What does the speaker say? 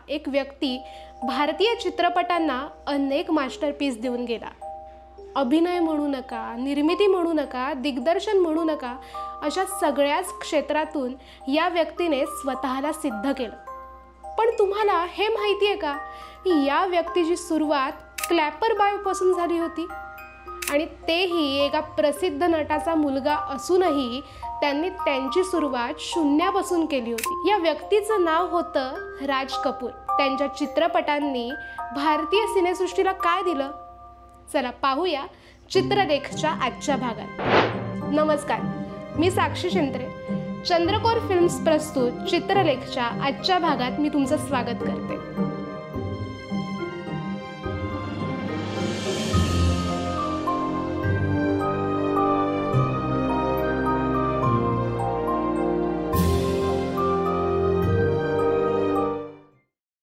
एक व्यक्ती भारतीय चित्रपटांना अनेक मास्टरपीस देऊन गेला। अभिनय म्हणू नका, निर्मिती म्हणू नका, दिग्दर्शन म्हणू नका, अशा सगळ्याच क्षेत्रातून या व्यक्तीने स्वतःला सिद्ध केलं। पण तुम्हाला हे माहिती आहे का की या व्यक्तीची सुरुवात क्लॅपर बायपासून झाली होती आणि तेही एका प्रसिद्ध नटाचा मुलगा असूनही त्यांनी त्यांची सुरुवात शून्यापासून केली होती। या व्यक्तीचं नाव होतं राज कपूर। त्यांच्या चित्रपटांनी भारतीय सिनेसृष्टीला काय दिलं, चला पाहूया चित्रलेखच्या आजच्या भागात। नमस्कार, मी साक्षी शेंत्रे। चंद्रकोर फिल्म्स प्रस्तुत चित्रलेखच्या आजच्या भागात मी तुमचं स्वागत करते।